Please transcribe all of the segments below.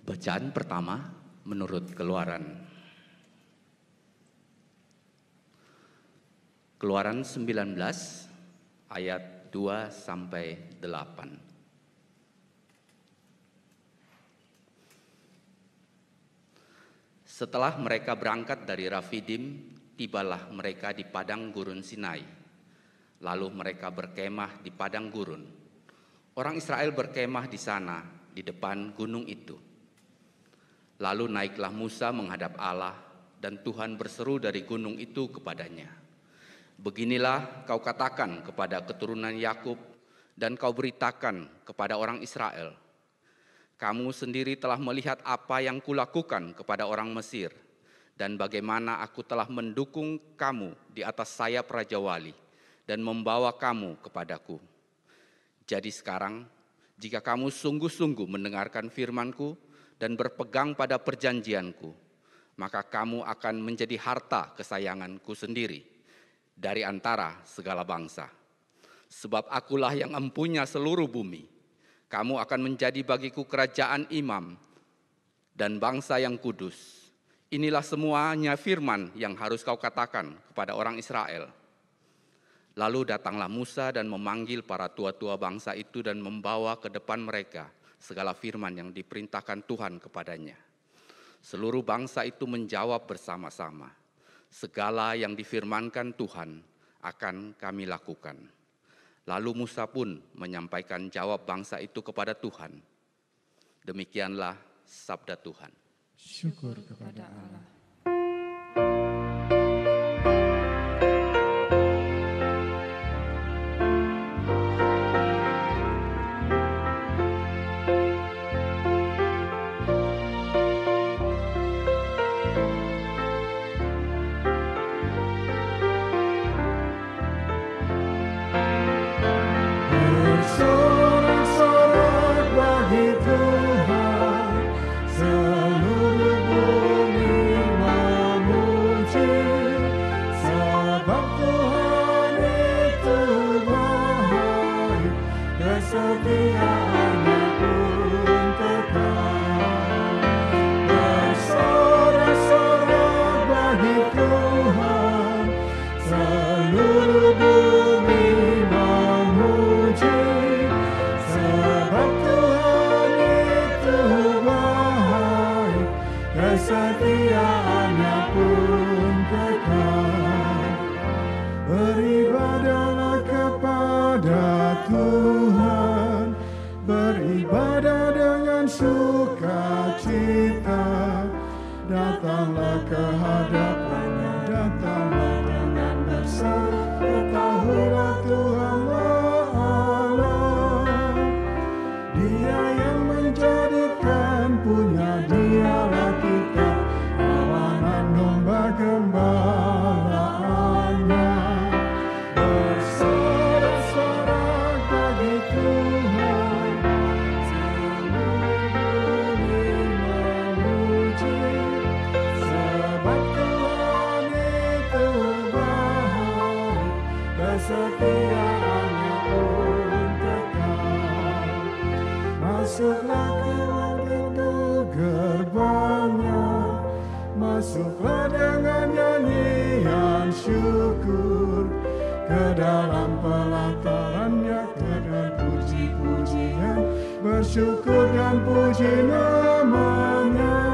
Bacaan pertama menurut Keluaran. Keluaran 19 ayat 2 sampai 8. Setelah mereka berangkat dari Rafidim, tibalah mereka di padang gurun Sinai. Lalu mereka berkemah di padang gurun. Orang Israel berkemah di sana, di depan gunung itu. Lalu naiklah Musa menghadap Allah, dan Tuhan berseru dari gunung itu kepadanya. Beginilah kau katakan kepada keturunan Yakub, dan kau beritakan kepada orang Israel. Kamu sendiri telah melihat apa yang kulakukan kepada orang Mesir, dan bagaimana aku telah mendukung kamu di atas sayap Raja Wali, dan membawa kamu kepadaku. Jadi sekarang, jika kamu sungguh-sungguh mendengarkan firman-Ku dan berpegang pada perjanjian-Ku, maka kamu akan menjadi harta kesayangan-Ku sendiri dari antara segala bangsa. Sebab akulah yang empunya seluruh bumi. Kamu akan menjadi bagiku kerajaan imam dan bangsa yang kudus. Inilah semuanya firman yang harus kau katakan kepada orang Israel. Lalu datanglah Musa dan memanggil para tua-tua bangsa itu dan membawa ke depan mereka segala firman yang diperintahkan Tuhan kepadanya. Seluruh bangsa itu menjawab bersama-sama, segala yang difirmankan Tuhan akan kami lakukan. Lalu Musa pun menyampaikan jawab bangsa itu kepada Tuhan. Demikianlah sabda Tuhan. Syukur kepada Allah. Kesetiaannya pun kekal. Beribadahlah kepada Tuhan, beribadah dengan sukacita. Datanglah ke hadapan-Nya, datanglah dengan berseru, ketahuilah Tuhanlah Allah. Dia yang menjadikan punya Dialah kita, kawanan domba gembalaannya. Bersorak-sorak bagi Tuhan, seluruh bumi memuji. Sebab Tuhan itu baik, kesetiaannya pun kekal. Masuklah ke pintu gerbang-Nya, masuklah dengan nyanyian syukur. Ke dalam pelataran-Nya dengan puji-pujian, bersyukur dan puji nama-Nya.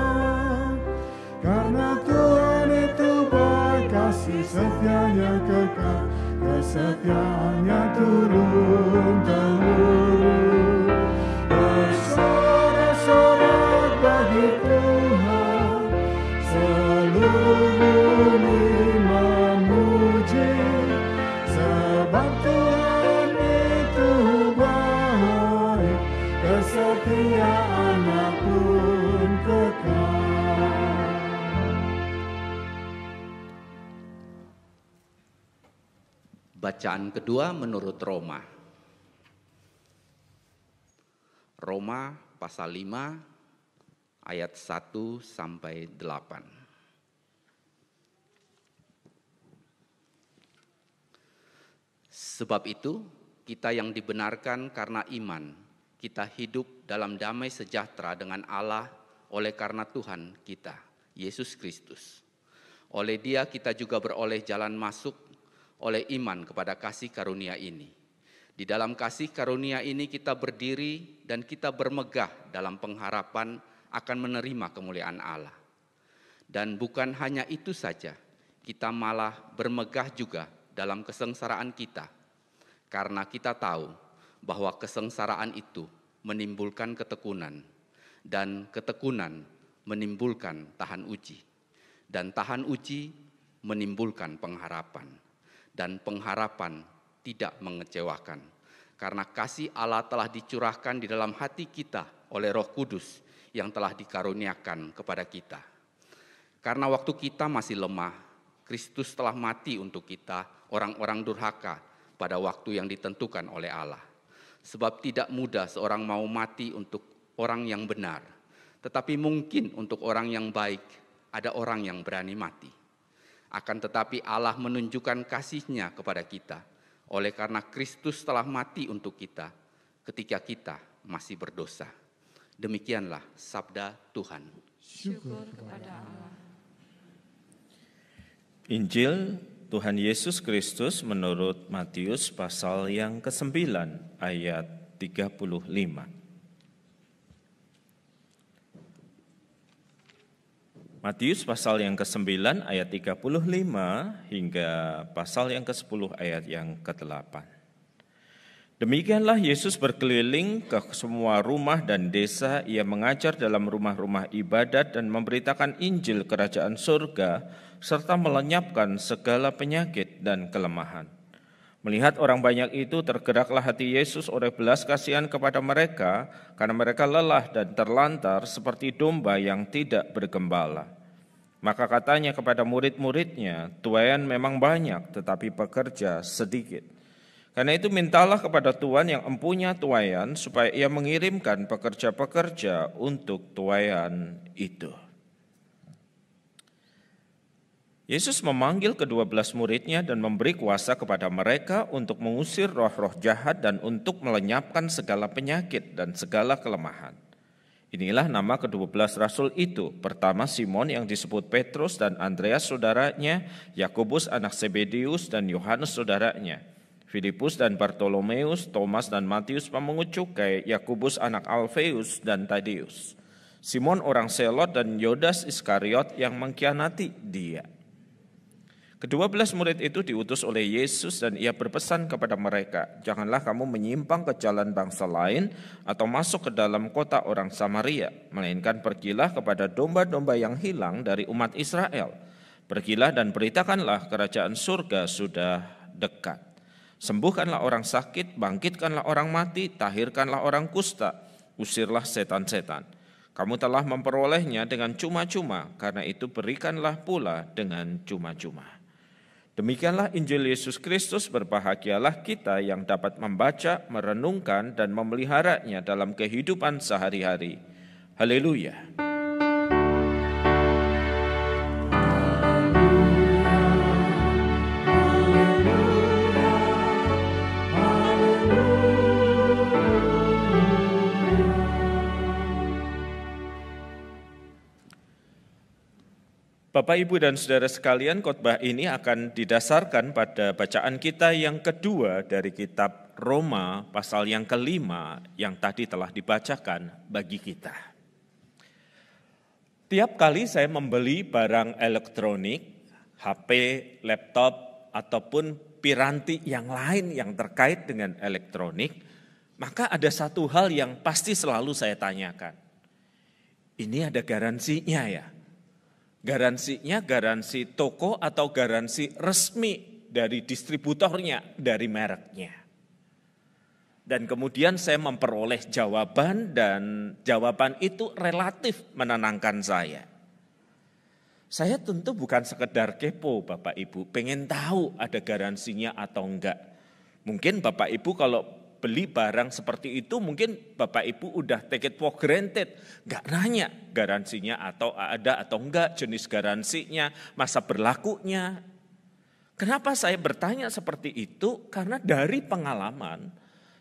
Karena Tuhan itu baik, kasih setia-Nya kekal, kesetiaannya turun-temurun. Bersorak-sorak bagi Tuhan, seluruh bumi memuji. Sebab Tuhan itu baik, kesetiaannya pun kekal. Bacaan kedua menurut Roma. Roma pasal 5 ayat 1 sampai 8. Sebab itu, kita yang dibenarkan karena iman, kita hidup dalam damai sejahtera dengan Allah oleh karena Tuhan kita, Yesus Kristus. Oleh Dia kita juga beroleh jalan masuk oleh iman kepada kasih karunia ini. Di dalam kasih karunia ini kita berdiri dan kita bermegah dalam pengharapan akan menerima kemuliaan Allah. Dan bukan hanya itu saja, kita malah bermegah juga dalam kesengsaraan kita. Karena kita tahu bahwa kesengsaraan itu menimbulkan ketekunan, dan ketekunan menimbulkan tahan uji. Dan tahan uji menimbulkan pengharapan, dan pengharapan tidak mengecewakan, karena kasih Allah telah dicurahkan di dalam hati kita oleh Roh Kudus yang telah dikaruniakan kepada kita. Karena waktu kita masih lemah, Kristus telah mati untuk kita, orang-orang durhaka, pada waktu yang ditentukan oleh Allah. Sebab tidak mudah seorang mau mati untuk orang yang benar, tetapi mungkin untuk orang yang baik ada orang yang berani mati. Akan tetapi Allah menunjukkan kasih-Nya kepada kita, oleh karena Kristus telah mati untuk kita ketika kita masih berdosa. Demikianlah sabda Tuhan. Syukur kepada Allah. Injil Tuhan Yesus Kristus menurut Matius pasal yang ke-9 ayat 35. Matius pasal yang ke-9 ayat 35 hingga pasal yang ke-10 ayat yang ke-8. Demikianlah Yesus berkeliling ke semua rumah dan desa, ia mengajar dalam rumah-rumah ibadat dan memberitakan Injil kerajaan surga serta melenyapkan segala penyakit dan kelemahan. Melihat orang banyak itu, tergeraklah hati Yesus oleh belas kasihan kepada mereka, karena mereka lelah dan terlantar seperti domba yang tidak bergembala. Maka katanya kepada murid-muridnya, tuaian memang banyak, tetapi pekerja sedikit. Karena itu mintalah kepada Tuhan yang empunya tuaian, supaya ia mengirimkan pekerja-pekerja untuk tuaian itu. Yesus memanggil ke-12 muridnya dan memberi kuasa kepada mereka untuk mengusir roh-roh jahat dan untuk melenyapkan segala penyakit dan segala kelemahan. Inilah nama ke-12 rasul itu. Pertama Simon yang disebut Petrus dan Andreas saudaranya, Yakobus anak Zebedeus dan Yohanes saudaranya, Filipus dan Bartolomeus, Thomas dan Matius pemungut cukai, Yakobus anak Alfeus dan Tadeus, Simon orang Selot dan Yudas Iskariot yang mengkhianati Dia. Ke-12 murid itu diutus oleh Yesus dan ia berpesan kepada mereka, janganlah kamu menyimpang ke jalan bangsa lain atau masuk ke dalam kota orang Samaria, melainkan pergilah kepada domba-domba yang hilang dari umat Israel. Pergilah dan beritakanlah kerajaan surga sudah dekat. Sembuhkanlah orang sakit, bangkitkanlah orang mati, tahirkanlah orang kusta, usirlah setan-setan. Kamu telah memperolehnya dengan cuma-cuma, karena itu berikanlah pula dengan cuma-cuma. Demikianlah Injil Yesus Kristus, berbahagialah kita yang dapat membaca, merenungkan, dan memeliharanya dalam kehidupan sehari-hari. Haleluya. Bapak, Ibu, dan Saudara sekalian, khotbah ini akan didasarkan pada bacaan kita yang kedua dari kitab Roma pasal yang ke-5 yang tadi telah dibacakan bagi kita. Tiap kali saya membeli barang elektronik, HP, laptop, ataupun piranti yang lain yang terkait dengan elektronik, maka ada satu hal yang pasti selalu saya tanyakan. Ini ada garansinya ya? Garansinya garansi toko atau garansi resmi dari distributornya, dari mereknya. Dan kemudian saya memperoleh jawaban dan jawaban itu relatif menenangkan saya. Saya tentu bukan sekedar kepo Bapak Ibu, pengen tahu ada garansinya atau enggak. Mungkin Bapak Ibu kalau beli barang seperti itu mungkin Bapak Ibu udah take it for granted, nggak nanya garansinya atau ada atau enggak, jenis garansinya, masa berlakunya. Kenapa saya bertanya seperti itu? Karena dari pengalaman,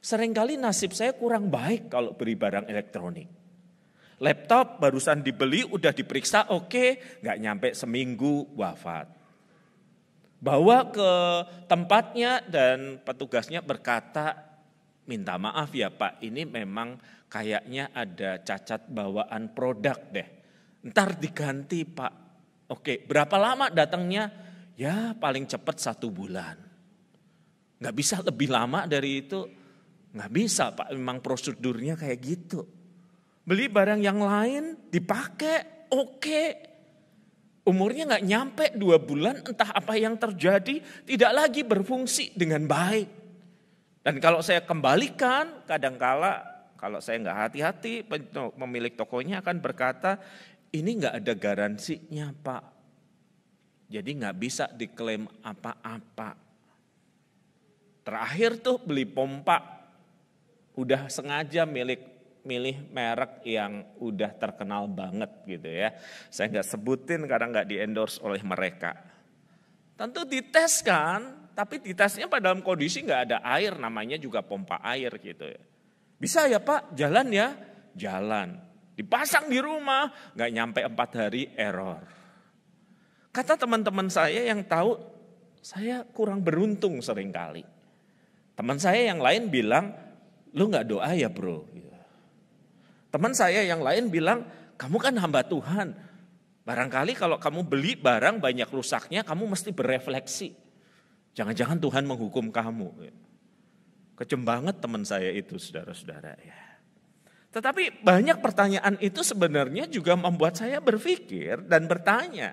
seringkali nasib saya kurang baik kalau beli barang elektronik. Laptop barusan dibeli, udah diperiksa, oke, nggak nyampe seminggu wafat. Bawa ke tempatnya dan petugasnya berkata, minta maaf ya Pak, ini memang kayaknya ada cacat bawaan produk deh. Ntar diganti Pak. Oke, berapa lama datangnya? Ya paling cepat 1 bulan. Nggak bisa lebih lama dari itu. Nggak bisa Pak, memang prosedurnya kayak gitu. Beli barang yang lain dipakai, oke. Umurnya nggak nyampe 2 bulan, entah apa yang terjadi, tidak lagi berfungsi dengan baik. Dan kalau saya kembalikan, kadangkala kalau saya nggak hati-hati, pemilik tokonya akan berkata, ini nggak ada garansinya Pak. Jadi nggak bisa diklaim apa-apa. Terakhir tuh beli pompa, udah sengaja milih merek yang udah terkenal banget gitu ya. Saya nggak sebutin karena nggak di-endorse oleh mereka. Tentu dites kan, tapi ditesnya pada dalam kondisi nggak ada air, namanya juga pompa air gitu ya. Bisa ya Pak, jalan ya? Jalan. Dipasang di rumah, nggak nyampe 4 hari error. Kata teman-teman saya yang tahu, saya kurang beruntung seringkali. Teman saya yang lain bilang, lu nggak doa ya bro? Teman saya yang lain bilang, kamu kan hamba Tuhan. Barangkali kalau kamu beli barang banyak rusaknya, kamu mesti berefleksi. Jangan-jangan Tuhan menghukum kamu. Kejem banget teman saya itu, saudara-saudara. Ya. Tetapi banyak pertanyaan itu sebenarnya juga membuat saya berpikir dan bertanya.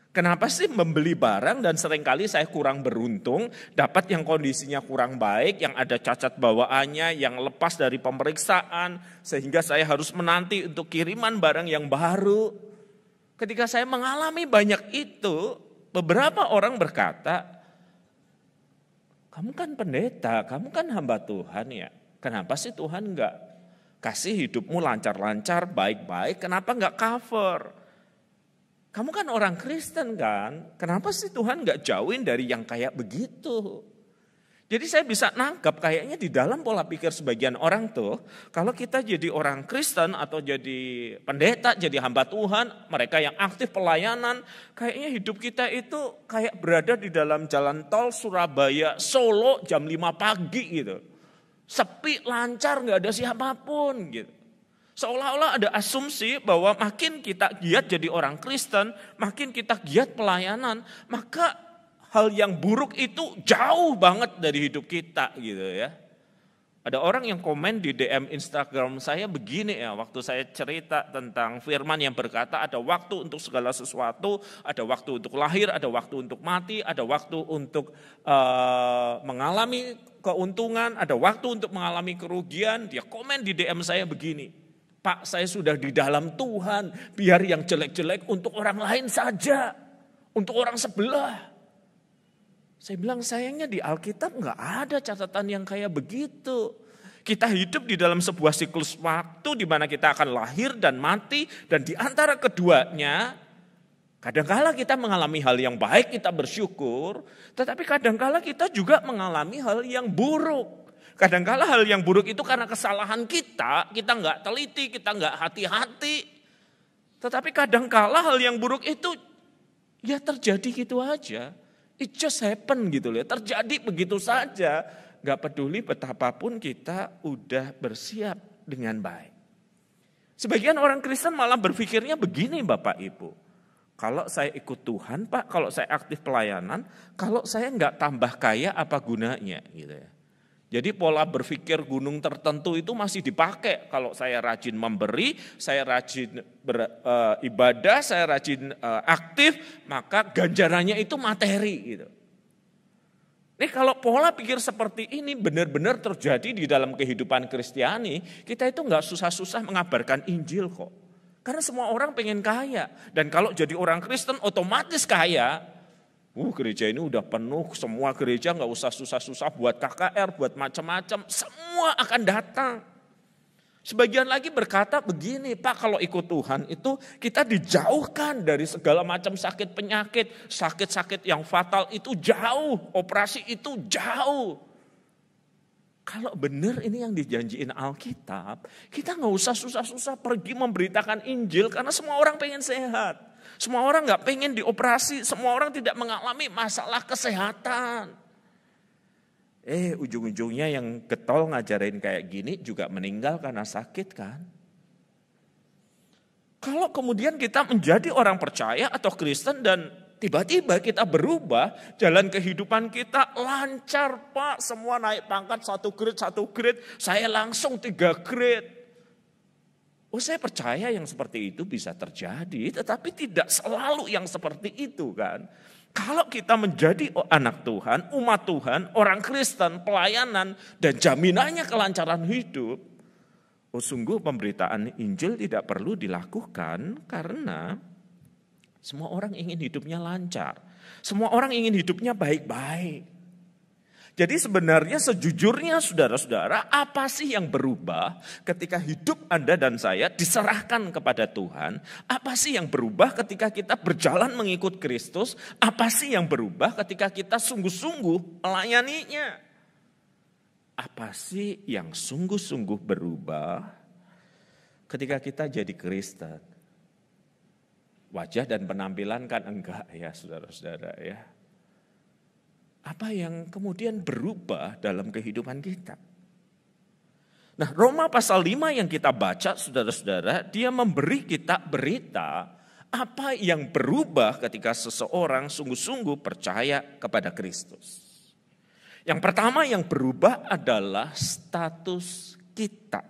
Kenapa sih membeli barang dan seringkali saya kurang beruntung, dapat yang kondisinya kurang baik, yang ada cacat bawaannya, yang lepas dari pemeriksaan, sehingga saya harus menanti untuk kiriman barang yang baru. Ketika saya mengalami banyak itu, beberapa orang berkata, kamu kan pendeta, kamu kan hamba Tuhan ya, kenapa sih Tuhan enggak kasih hidupmu lancar-lancar, baik-baik, kenapa enggak cover? Kamu kan orang Kristen kan, kenapa sih Tuhan gak jauhin dari yang kayak begitu? Jadi saya bisa nangkep kayaknya di dalam pola pikir sebagian orang tuh, kalau kita jadi orang Kristen atau jadi pendeta, jadi hamba Tuhan, mereka yang aktif pelayanan, kayaknya hidup kita itu kayak berada di dalam jalan tol Surabaya Solo jam 5 pagi gitu. Sepi, lancar, gak ada siapapun gitu. Seolah-olah ada asumsi bahwa makin kita giat jadi orang Kristen, makin kita giat pelayanan, maka hal yang buruk itu jauh banget dari hidup kita gitu ya. Ada orang yang komen di DM Instagram saya begini ya, waktu saya cerita tentang firman yang berkata ada waktu untuk segala sesuatu, ada waktu untuk lahir, ada waktu untuk mati, ada waktu untuk mengalami keuntungan, ada waktu untuk mengalami kerugian. Dia komen di DM saya begini, Pak, saya sudah di dalam Tuhan, biar yang jelek-jelek untuk orang lain saja, untuk orang sebelah. Saya bilang sayangnya di Alkitab nggak ada catatan yang kayak begitu. Kita hidup di dalam sebuah siklus waktu di mana kita akan lahir dan mati, dan di antara keduanya, kadangkala kita mengalami hal yang baik, kita bersyukur, tetapi kadangkala kita juga mengalami hal yang buruk. Kadangkala hal yang buruk itu karena kesalahan kita nggak teliti, kita nggak hati-hati. Tetapi kadangkala hal yang buruk itu ya terjadi gitu aja. It just happen gitu loh, terjadi begitu saja. Nggak peduli betapapun kita udah bersiap dengan baik. Sebagian orang Kristen malah berpikirnya begini Bapak Ibu. Kalau saya ikut Tuhan Pak, kalau saya aktif pelayanan, kalau saya nggak tambah kaya apa gunanya gitu ya. Jadi pola berpikir gunung tertentu itu masih dipakai. Kalau saya rajin memberi, saya rajin beribadah, saya rajin aktif, maka ganjarannya itu materi gitu. Nih kalau pola pikir seperti ini benar-benar terjadi di dalam kehidupan Kristiani, kita itu nggak susah-susah mengabarkan Injil kok. Karena semua orang pengen kaya. Dan kalau jadi orang Kristen otomatis kaya. Gereja ini udah penuh, semua gereja nggak usah susah-susah buat KKR, buat macam-macam, semua akan datang. Sebagian lagi berkata begini, Pak kalau ikut Tuhan itu kita dijauhkan dari segala macam sakit penyakit, sakit-sakit yang fatal itu jauh, operasi itu jauh. Kalau benar ini yang dijanjiin Alkitab, kita nggak usah susah-susah pergi memberitakan Injil karena semua orang pengen sehat. Semua orang nggak pengen dioperasi, semua orang tidak mengalami masalah kesehatan. Ujung-ujungnya yang getol ngajarin kayak gini juga meninggal karena sakit kan. Kalau kemudian kita menjadi orang percaya atau Kristen dan tiba-tiba kita berubah, jalan kehidupan kita lancar Pak, semua naik pangkat 1 grade, saya langsung 3 grade. Saya percaya yang seperti itu bisa terjadi, tetapi tidak selalu yang seperti itu kan. Kalau kita menjadi anak Tuhan, umat Tuhan, orang Kristen, pelayanan, dan jaminannya kelancaran hidup, sungguh pemberitaan Injil tidak perlu dilakukan karena semua orang ingin hidupnya lancar. Semua orang ingin hidupnya baik-baik. Jadi sebenarnya sejujurnya saudara-saudara, apa sih yang berubah ketika hidup Anda dan saya diserahkan kepada Tuhan? Apa sih yang berubah ketika kita berjalan mengikut Kristus? Apa sih yang berubah ketika kita sungguh-sungguh melayaninya? Apa sih yang sungguh-sungguh berubah ketika kita jadi Kristen? Wajah dan penampilan kan enggak ya saudara-saudara ya. Apa yang kemudian berubah dalam kehidupan kita? Nah, Roma pasal 5 yang kita baca saudara-saudara, dia memberi kita berita apa yang berubah ketika seseorang sungguh-sungguh percaya kepada Kristus. Yang pertama yang berubah adalah status kita.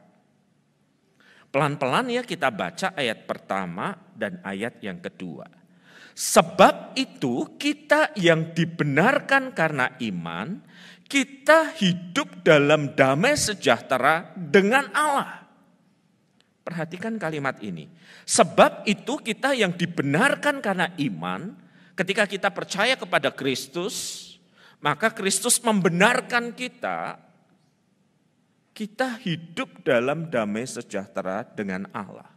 Pelan-pelan ya kita baca ayat pertama dan ayat yang kedua. Sebab itu kita yang dibenarkan karena iman, kita hidup dalam damai sejahtera dengan Allah. Perhatikan kalimat ini. Sebab itu kita yang dibenarkan karena iman, ketika kita percaya kepada Kristus, maka Kristus membenarkan kita hidup dalam damai sejahtera dengan Allah.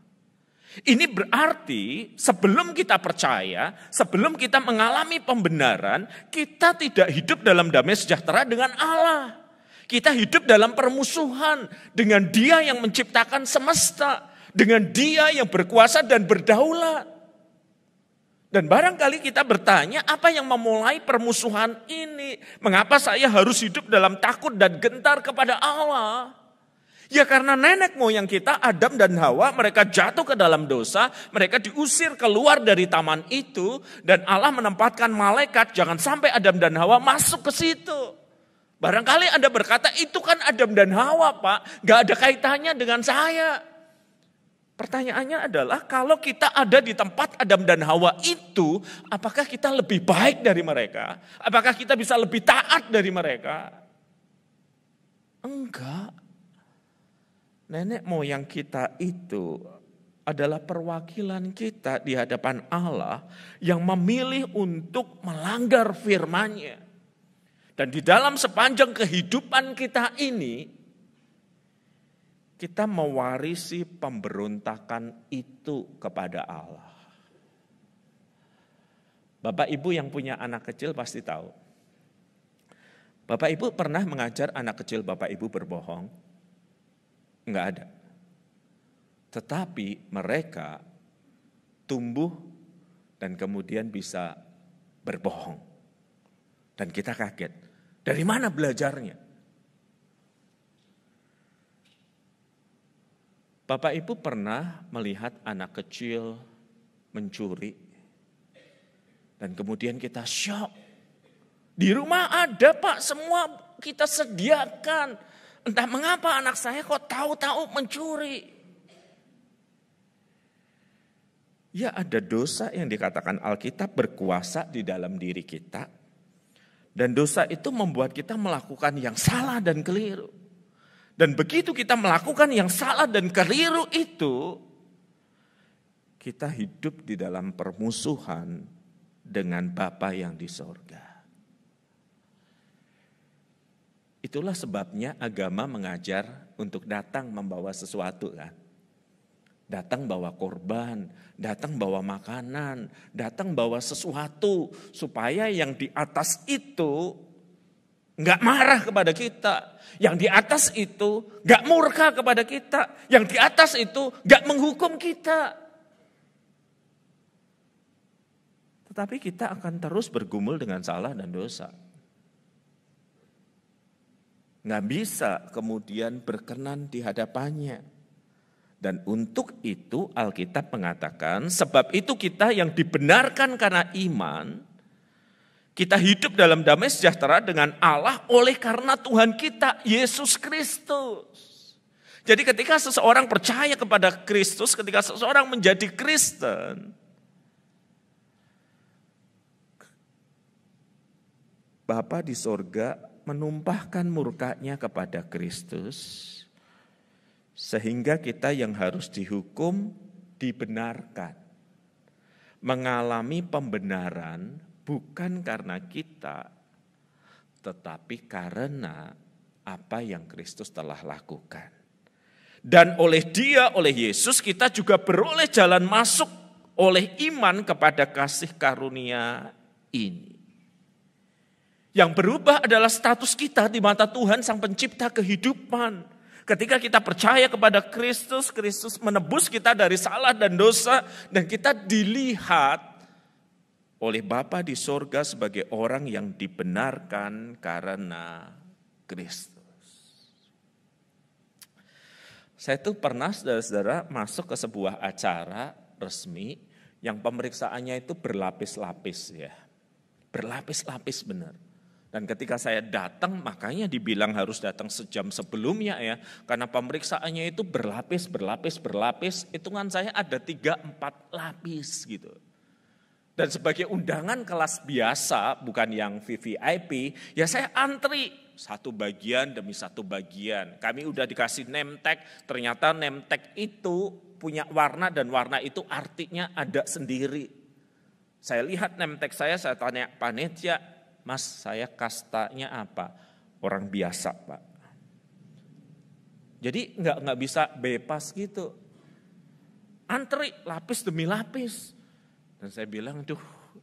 Ini berarti sebelum kita percaya, sebelum kita mengalami pembenaran, kita tidak hidup dalam damai sejahtera dengan Allah. Kita hidup dalam permusuhan dengan Dia yang menciptakan semesta, dengan Dia yang berkuasa dan berdaulat. Dan barangkali kita bertanya, apa yang memulai permusuhan ini? Mengapa saya harus hidup dalam takut dan gentar kepada Allah? Ya karena nenek moyang kita, Adam dan Hawa, mereka jatuh ke dalam dosa, mereka diusir keluar dari taman itu, dan Allah menempatkan malaikat, jangan sampai Adam dan Hawa masuk ke situ. Barangkali Anda berkata, itu kan Adam dan Hawa Pak, gak ada kaitannya dengan saya. Pertanyaannya adalah, kalau kita ada di tempat Adam dan Hawa itu, apakah kita lebih baik dari mereka? Apakah kita bisa lebih taat dari mereka? Enggak. Nenek moyang kita itu adalah perwakilan kita di hadapan Allah yang memilih untuk melanggar firman-Nya. Dan di dalam sepanjang kehidupan kita ini, kita mewarisi pemberontakan itu kepada Allah. Bapak Ibu yang punya anak kecil pasti tahu. Bapak Ibu pernah mengajar anak kecil Bapak Ibu berbohong? Enggak ada. Tetapi mereka tumbuh dan kemudian bisa berbohong. Dan kita kaget. Dari mana belajarnya? Bapak Ibu pernah melihat anak kecil mencuri. Dan kemudian kita syok. Di rumah ada Pak, semua kita sediakan. Entah mengapa anak saya kok tahu-tahu mencuri. Ya ada dosa yang dikatakan Alkitab berkuasa di dalam diri kita. Dan dosa itu membuat kita melakukan yang salah dan keliru. Dan begitu kita melakukan yang salah dan keliru itu, kita hidup di dalam permusuhan dengan Bapa yang di sorga. Itulah sebabnya agama mengajar untuk datang membawa sesuatu kan. Datang bawa korban, datang bawa makanan, datang bawa sesuatu. Supaya yang di atas itu nggak marah kepada kita. Yang di atas itu nggak murka kepada kita. Yang di atas itu nggak menghukum kita. Tetapi kita akan terus bergumul dengan salah dan dosa. Nggak bisa kemudian berkenan di hadapannya. Dan untuk itu Alkitab mengatakan, sebab itu kita yang dibenarkan karena iman, kita hidup dalam damai sejahtera dengan Allah oleh karena Tuhan kita, Yesus Kristus. Jadi ketika seseorang percaya kepada Kristus, ketika seseorang menjadi Kristen, Bapa di sorga menumpahkan murkanya kepada Kristus, sehingga kita yang harus dihukum dibenarkan. Mengalami pembenaran bukan karena kita, tetapi karena apa yang Kristus telah lakukan. Dan oleh Dia, oleh Yesus, kita juga beroleh jalan masuk oleh iman kepada kasih karunia ini. Yang berubah adalah status kita di mata Tuhan Sang Pencipta kehidupan. Ketika kita percaya kepada Kristus, Kristus menebus kita dari salah dan dosa, dan kita dilihat oleh Bapa di sorga sebagai orang yang dibenarkan karena Kristus. Saya tuh pernah saudara-saudara masuk ke sebuah acara resmi yang pemeriksaannya itu berlapis-lapis ya. Berlapis-lapis benar. Dan ketika saya datang, makanya dibilang harus datang sejam sebelumnya ya. Karena pemeriksaannya itu berlapis. Hitungan saya ada 3-4 lapis gitu. Dan sebagai undangan kelas biasa, bukan yang VVIP, ya saya antri. Satu bagian demi satu bagian. Kami udah dikasih name tag, ternyata name tag itu punya warna dan warna itu artinya ada sendiri. Saya lihat name tag saya tanya panitia, Mas, saya kastanya apa? Orang biasa, Pak. Jadi nggak bisa bebas gitu. Antri lapis demi lapis. Dan saya bilang,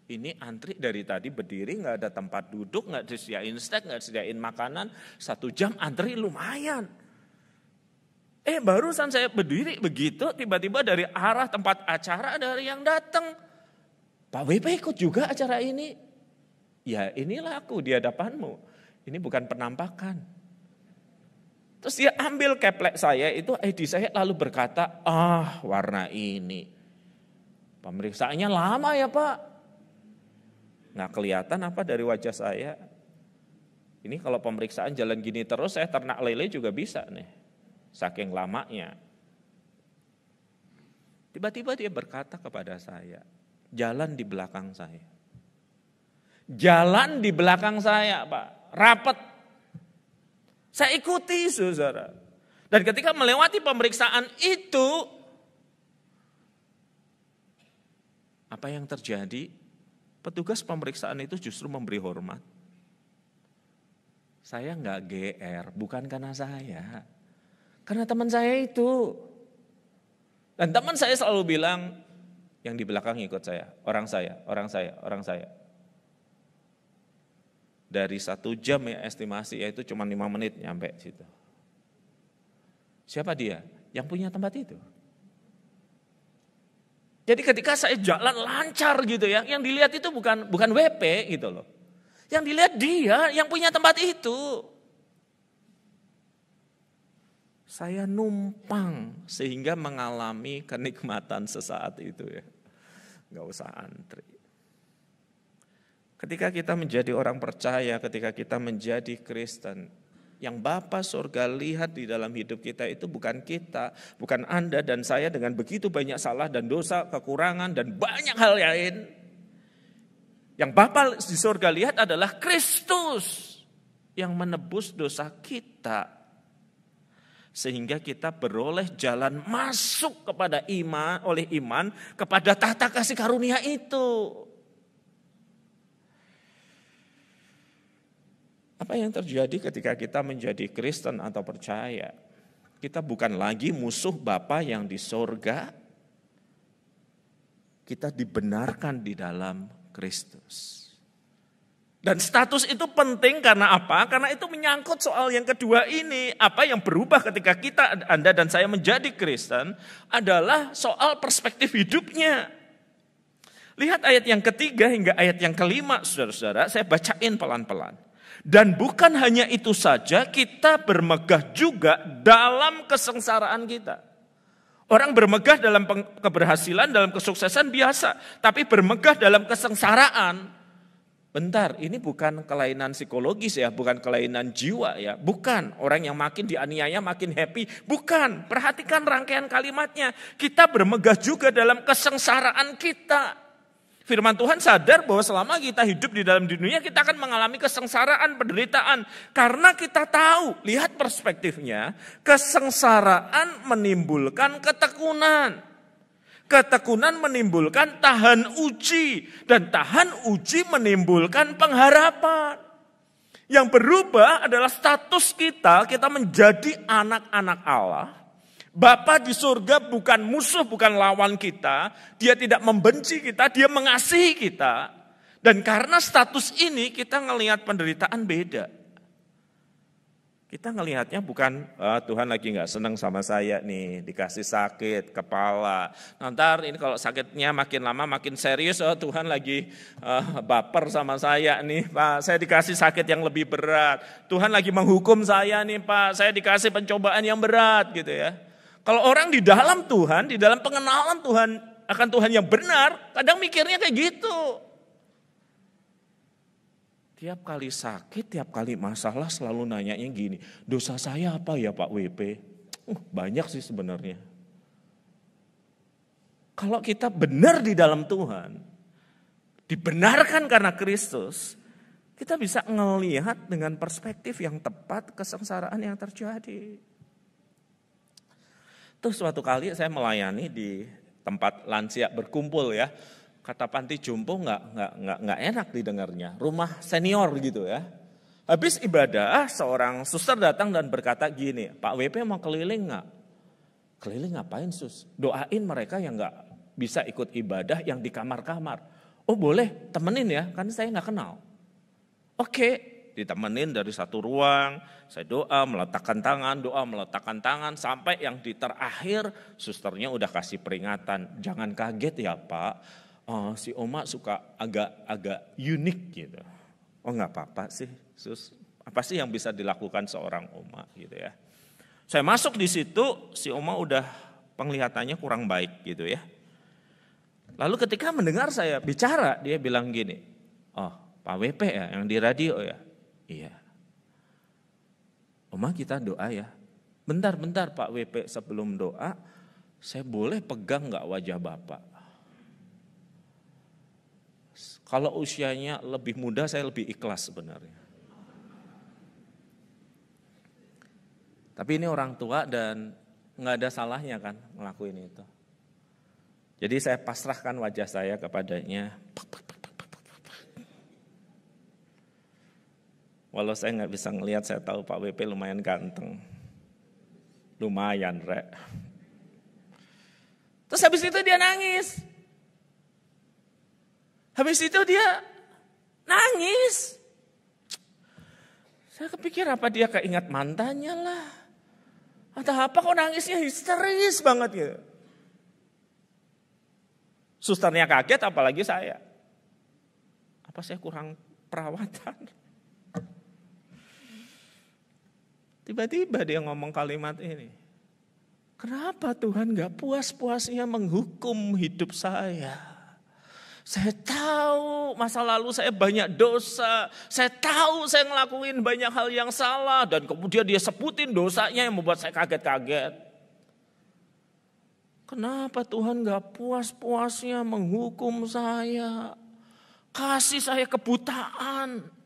ini antri dari tadi berdiri, nggak ada tempat duduk, nggak disediain snack, nggak disediain makanan. 1 jam antri lumayan. Barusan saya berdiri begitu, tiba-tiba dari arah tempat acara ada yang datang. Pak WP ikut juga acara ini. Ya inilah aku di hadapanmu. Ini bukan penampakan. Terus dia ambil keplek saya itu, ID saya lalu berkata, warna ini. Pemeriksaannya lama ya Pak. Nggak kelihatan apa dari wajah saya. Ini kalau pemeriksaan jalan gini terus, saya ternak lele juga bisa nih. Saking lamanya. Tiba-tiba dia berkata kepada saya, jalan di belakang saya. Jalan di belakang saya, Pak, rapat. Saya ikuti, saudara. Dan ketika melewati pemeriksaan itu, apa yang terjadi? Petugas pemeriksaan itu justru memberi hormat. Saya enggak GR, bukan karena saya. Karena teman saya itu. Dan teman saya selalu bilang, yang di belakang ikut saya, orang saya. Dari 1 jam ya estimasi, yaitu cuma 5 menit nyampe situ. Siapa dia? Yang punya tempat itu. Jadi ketika saya jalan lancar gitu ya, yang dilihat itu bukan WP gitu loh. Yang dilihat dia yang punya tempat itu. Saya numpang sehingga mengalami kenikmatan sesaat itu ya. Gak usah antri. Ketika kita menjadi orang percaya, ketika kita menjadi Kristen, yang Bapa surga lihat di dalam hidup kita itu bukan kita, bukan Anda dan saya dengan begitu banyak salah dan dosa, kekurangan dan banyak hal lain. Yang Bapa di surga lihat adalah Kristus yang menebus dosa kita. Sehingga kita beroleh jalan masuk kepada iman, oleh iman kepada tahta kasih karunia itu. Apa yang terjadi ketika kita menjadi Kristen atau percaya? Kita bukan lagi musuh Bapa yang di sorga. Kita dibenarkan di dalam Kristus. Dan status itu penting karena apa? Karena itu menyangkut soal yang kedua ini. Apa yang berubah ketika kita, Anda dan saya menjadi Kristen adalah soal perspektif hidupnya. Lihat ayat yang ketiga hingga ayat yang kelima, saudara-saudara, saya bacain pelan-pelan. Dan bukan hanya itu saja, kita bermegah juga dalam kesengsaraan kita. Orang bermegah dalam keberhasilan, dalam kesuksesan biasa. Tapi bermegah dalam kesengsaraan, bentar, ini bukan kelainan psikologis ya, bukan kelainan jiwa ya. Bukan, orang yang makin dianiaya makin happy. Bukan, perhatikan rangkaian kalimatnya. Kita bermegah juga dalam kesengsaraan kita. Firman Tuhan sadar bahwa selama kita hidup di dalam dunia kita akan mengalami kesengsaraan, penderitaan. Karena kita tahu, lihat perspektifnya, kesengsaraan menimbulkan ketekunan. Ketekunan menimbulkan tahan uji. Dan tahan uji menimbulkan pengharapan. Yang berubah adalah status kita menjadi anak-anak Allah. Bapa di surga bukan musuh, bukan lawan kita. Dia tidak membenci kita, dia mengasihi kita. Dan karena status ini kita ngelihat penderitaan beda. Kita ngelihatnya bukan, Tuhan lagi gak senang sama saya nih, dikasih sakit, kepala. Nanti ini kalau sakitnya makin lama makin serius, Tuhan lagi baper sama saya nih Pak, saya dikasih sakit yang lebih berat. Tuhan lagi menghukum saya nih Pak, saya dikasih pencobaan yang berat gitu ya. Kalau orang di dalam Tuhan, di dalam pengenalan Tuhan akan Tuhan yang benar, kadang mikirnya kayak gitu. Tiap kali sakit, tiap kali masalah selalu nanyanya gini, dosa saya apa ya Pak WP? Banyak sih sebenarnya. Kalau kita benar di dalam Tuhan, dibenarkan karena Kristus, kita bisa ngelihat dengan perspektif yang tepat kesengsaraan yang terjadi. Terus suatu kali saya melayani di tempat lansia berkumpul ya. Kata panti jompo nggak enak didengarnya. Rumah senior gitu ya. Habis ibadah seorang suster datang dan berkata gini, Pak WP mau keliling nggak? Keliling ngapain sus? Doain mereka yang nggak bisa ikut ibadah yang di kamar-kamar. Oh boleh, temenin ya, kan saya nggak kenal. Oke. Ditemenin dari satu ruang, saya doa, meletakkan tangan, sampai yang di terakhir susternya udah kasih peringatan, jangan kaget ya Pak, si Oma suka agak unik gitu. Oh nggak apa-apa sih sus, apa sih yang bisa dilakukan seorang Oma gitu ya. Saya masuk di situ, si Oma udah penglihatannya kurang baik gitu ya. Lalu ketika mendengar saya bicara, dia bilang gini, oh Pak WP ya yang di radio ya. Iya. Oma kita doa ya. Bentar Pak WP sebelum doa, saya boleh pegang gak wajah Bapak? Kalau usianya lebih muda saya lebih ikhlas sebenarnya. Tapi ini orang tua dan gak ada salahnya kan ngelakuin itu. Jadi saya pasrahkan wajah saya kepadanya. Walau saya nggak bisa ngelihat, saya tahu Pak WP lumayan ganteng. Lumayan, Rek. Terus habis itu dia nangis. Habis itu dia nangis. Saya kepikir apa dia keingat mantannya lah. Atau apa kok nangisnya histeris banget gitu. Susternya kaget apalagi saya. Apa saya kurang perawatan? Tiba-tiba dia ngomong kalimat ini. Kenapa Tuhan gak puas-puasnya menghukum hidup saya? Saya tahu masa lalu saya banyak dosa. Saya tahu saya ngelakuin banyak hal yang salah. Dan kemudian dia sebutin dosanya yang membuat saya kaget-kaget. Kenapa Tuhan gak puas-puasnya menghukum saya? Kasih saya kebutaan.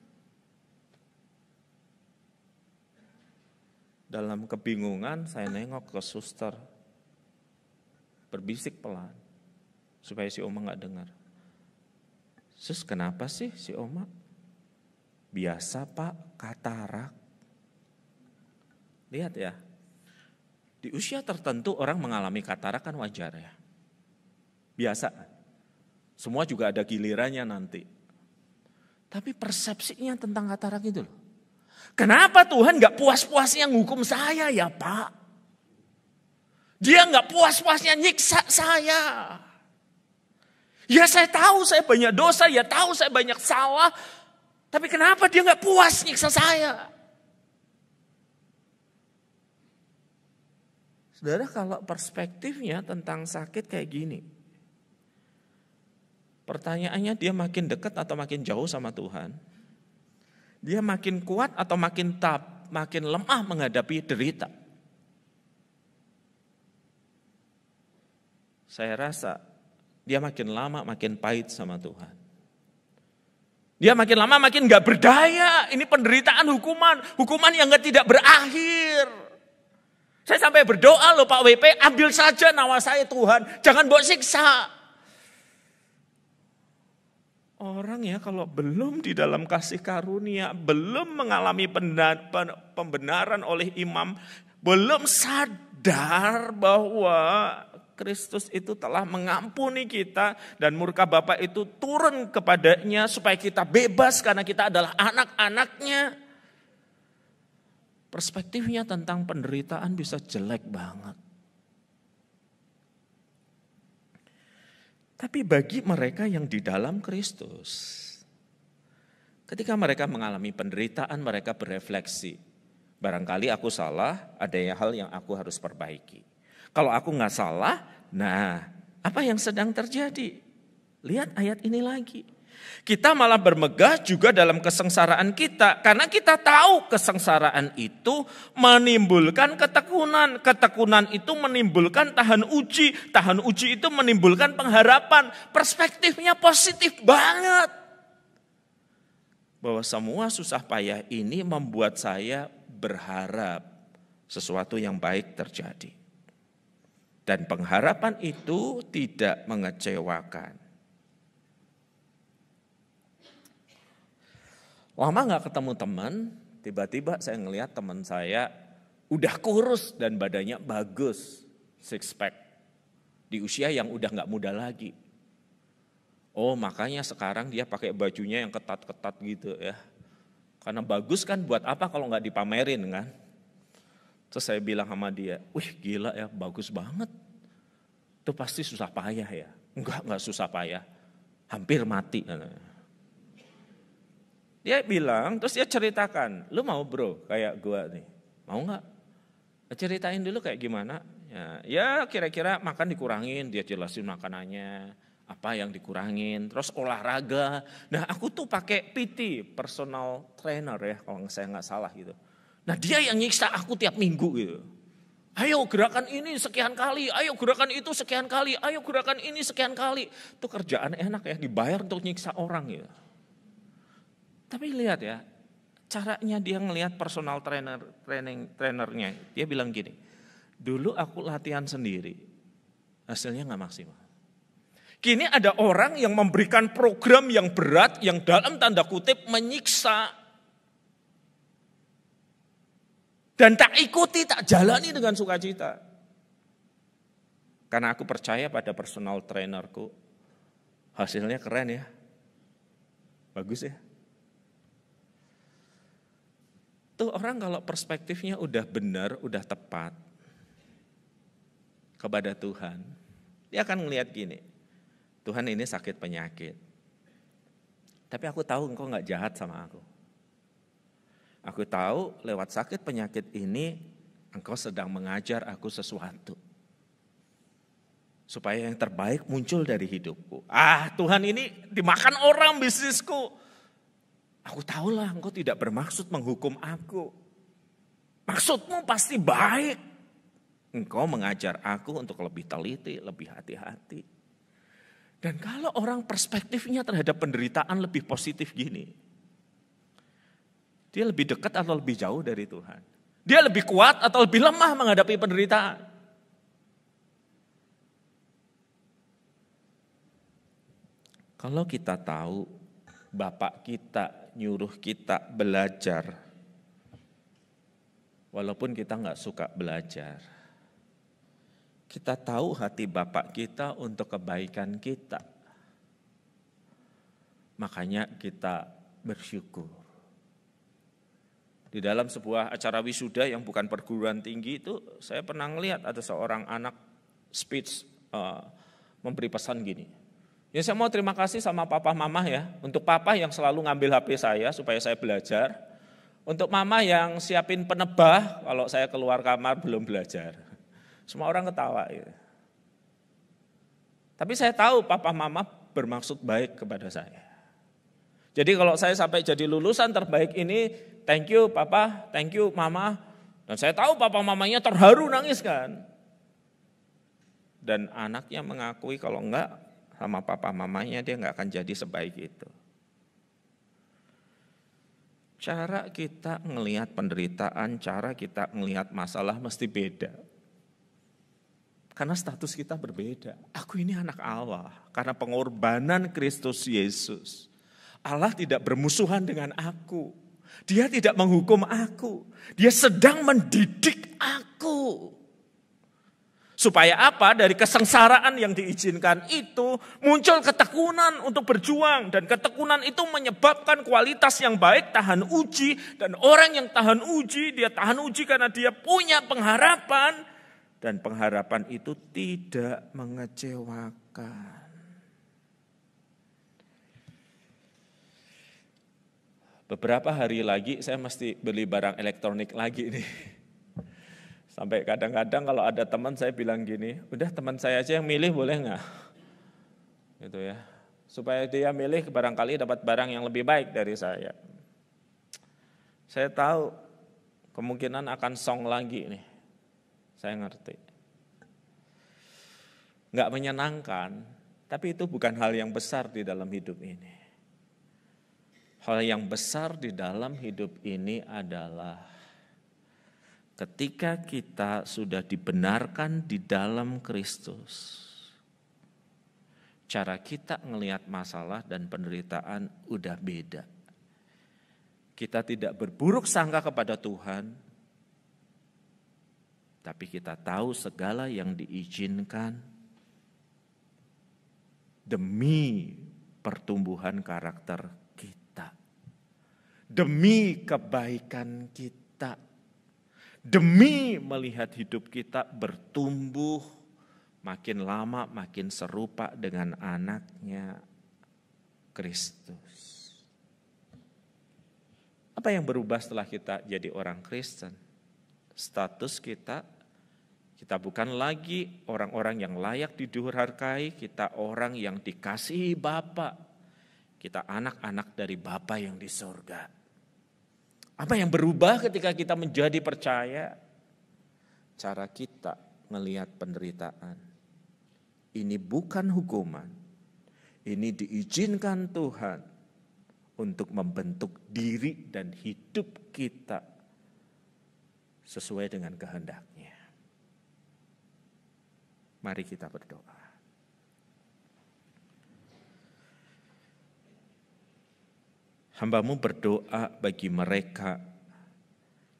Dalam kebingungan saya nengok ke suster. Berbisik pelan. Supaya si Oma gak dengar. Sus kenapa sih si Oma? Biasa Pak, katarak. Lihat ya. Di usia tertentu orang mengalami katarak kan wajar ya. Biasa. Semua juga ada gilirannya nanti. Tapi persepsinya tentang katarak itu loh. Kenapa Tuhan gak puas-puasnya ngukum saya ya Pak? Dia gak puas-puasnya nyiksa saya. Ya saya tahu saya banyak dosa, ya tahu saya banyak salah. Tapi kenapa dia gak puas nyiksa saya? Saudara, kalau perspektifnya tentang sakit kayak gini. Pertanyaannya, dia makin dekat atau makin jauh sama Tuhan? Dia makin kuat atau makin lemah menghadapi derita? Saya rasa dia makin lama makin pahit sama Tuhan. Dia makin lama makin gak berdaya. Ini penderitaan hukuman yang tidak berakhir. Saya sampai berdoa loh Pak WP, ambil saja nyawa saya Tuhan, jangan buat siksa. Orang ya kalau belum di dalam kasih karunia, belum mengalami pembenaran oleh imam, belum sadar bahwa Kristus itu telah mengampuni kita dan murka Bapa itu turun kepadanya supaya kita bebas karena kita adalah anak-anaknya. Perspektifnya tentang penderitaan bisa jelek banget. Tapi bagi mereka yang di dalam Kristus, ketika mereka mengalami penderitaan, mereka berefleksi. Barangkali aku salah, ada hal yang aku harus perbaiki. Kalau aku nggak salah, nah apa yang sedang terjadi? Lihat ayat ini lagi. Kita malah bermegah juga dalam kesengsaraan kita. Karena kita tahu kesengsaraan itu menimbulkan ketekunan. Ketekunan itu menimbulkan tahan uji. Tahan uji itu menimbulkan pengharapan. Perspektifnya positif banget. Bahwa semua susah payah ini membuat saya berharap sesuatu yang baik terjadi. Dan pengharapan itu tidak mengecewakan. Lama gak ketemu teman, tiba-tiba saya ngelihat teman saya udah kurus dan badannya bagus, six pack. Di usia yang udah gak muda lagi. Oh makanya sekarang dia pakai bajunya yang ketat-ketat gitu ya. Karena bagus kan buat apa kalau gak dipamerin kan. Terus saya bilang sama dia, wih gila ya bagus banget. Itu pasti susah payah ya. Enggak susah payah, hampir mati. Dia bilang, terus dia ceritakan, lu mau bro kayak gua nih, mau gak? Ceritain dulu kayak gimana. Ya kira-kira makan dikurangin, dia jelasin makanannya, apa yang dikurangin, terus olahraga. Nah aku tuh pakai PT, personal trainer ya kalau saya gak salah gitu. Nah dia yang nyiksa aku tiap minggu gitu. Ayo gerakan ini sekian kali, ayo gerakan itu sekian kali, ayo gerakan ini sekian kali. Itu kerjaan enak ya, dibayar untuk nyiksa orang gitu. Tapi lihat ya, caranya dia ngelihat personal trainernya. Dia bilang gini, dulu aku latihan sendiri, hasilnya gak maksimal. Kini ada orang yang memberikan program yang berat, yang dalam tanda kutip menyiksa. Dan tak ikuti, tak jalani dengan sukacita. Karena aku percaya pada personal trainerku, hasilnya keren ya, bagus ya. Tuh orang kalau perspektifnya udah benar, udah tepat kepada Tuhan, dia akan ngelihat gini, Tuhan ini sakit penyakit, tapi aku tahu engkau gak jahat sama aku. Aku tahu lewat sakit penyakit ini engkau sedang mengajar aku sesuatu. Supaya yang terbaik muncul dari hidupku. Tuhan ini dimakan orang bisnisku. Aku tahulah engkau tidak bermaksud menghukum aku. Maksudmu pasti baik. Engkau mengajar aku untuk lebih teliti, lebih hati-hati. Dan kalau orang perspektifnya terhadap penderitaan lebih positif gini, dia lebih dekat atau lebih jauh dari Tuhan? Dia lebih kuat atau lebih lemah menghadapi penderitaan? Kalau kita tahu Bapak kita nyuruh kita belajar, walaupun kita gak suka belajar, kita tahu hati Bapak kita untuk kebaikan kita. Makanya kita bersyukur. Di dalam sebuah acara wisuda yang bukan perguruan tinggi itu, saya pernah ngelihat ada seorang anak speech memberi pesan gini. Ya saya mau terima kasih sama papa mama ya, untuk papa yang selalu ngambil HP saya supaya saya belajar, untuk mama yang siapin penebah kalau saya keluar kamar belum belajar. Semua orang ketawa. Ya. Tapi saya tahu papa mama bermaksud baik kepada saya. Jadi kalau saya sampai jadi lulusan terbaik ini, thank you papa, thank you mama. Dan saya tahu papa mamanya terharu nangis kan. Dan anaknya mengakui kalau enggak sama papa mamanya dia enggak akan jadi sebaik itu. Cara kita ngelihat penderitaan, cara kita ngelihat masalah mesti beda. Karena status kita berbeda. Aku ini anak Allah. Karena pengorbanan Kristus Yesus. Allah tidak bermusuhan dengan aku. Dia tidak menghukum aku. Dia sedang mendidik aku. Supaya apa? Dari kesengsaraan yang diizinkan itu muncul ketekunan untuk berjuang. Dan ketekunan itu menyebabkan kualitas yang baik, tahan uji. Dan orang yang tahan uji, dia tahan uji karena dia punya pengharapan. Dan pengharapan itu tidak mengecewakan. Beberapa hari lagi saya mesti beli barang elektronik lagi nih. Sampai kadang-kadang kalau ada teman saya bilang gini, udah teman saya aja yang milih boleh nggak? Gitu ya. Supaya dia milih barangkali dapat barang yang lebih baik dari saya. Saya tahu kemungkinan akan song lagi nih. Saya ngerti. Nggak menyenangkan, tapi itu bukan hal yang besar di dalam hidup ini. Hal yang besar di dalam hidup ini adalah ketika kita sudah dibenarkan di dalam Kristus. Cara kita ngelihat masalah dan penderitaan udah beda. Kita tidak berburuk sangka kepada Tuhan, tapi kita tahu segala yang diizinkan demi pertumbuhan karakter kita, demi kebaikan kita, demi melihat hidup kita bertumbuh makin lama makin serupa dengan anaknya Kristus. Apa yang berubah setelah kita jadi orang Kristen? Status kita bukan lagi orang-orang yang layak dihargai, kita orang yang dikasihi Bapa. Kita anak-anak dari Bapa yang di surga. Apa yang berubah ketika kita menjadi percaya? Cara kita melihat penderitaan. Ini bukan hukuman. Ini diizinkan Tuhan untuk membentuk diri dan hidup kita sesuai dengan kehendaknya. Mari kita berdoa. Hamba-Mu berdoa bagi mereka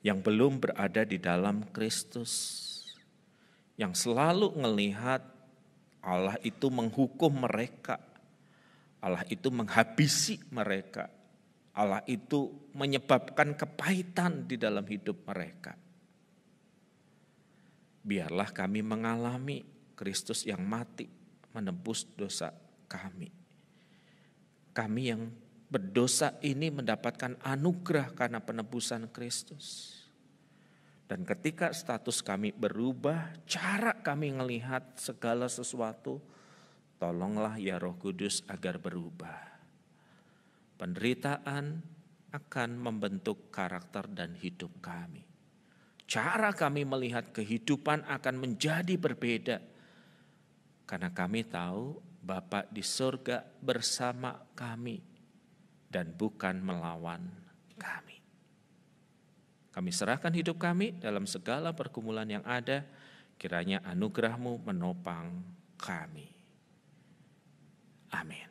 yang belum berada di dalam Kristus, yang selalu melihat Allah itu menghukum mereka, Allah itu menghabisi mereka, Allah itu menyebabkan kepahitan di dalam hidup mereka. Biarlah kami mengalami Kristus yang mati menebus dosa kami. Kami yang berdosa ini mendapatkan anugerah karena penebusan Kristus. Dan ketika status kami berubah, cara kami melihat segala sesuatu, tolonglah ya Roh Kudus agar berubah. Penderitaan akan membentuk karakter dan hidup kami. Cara kami melihat kehidupan akan menjadi berbeda. Karena kami tahu Bapa di surga bersama kami dan bukan melawan kami. Kami serahkan hidup kami dalam segala pergumulan yang ada. Kiranya anugerah-Mu menopang kami. Amin.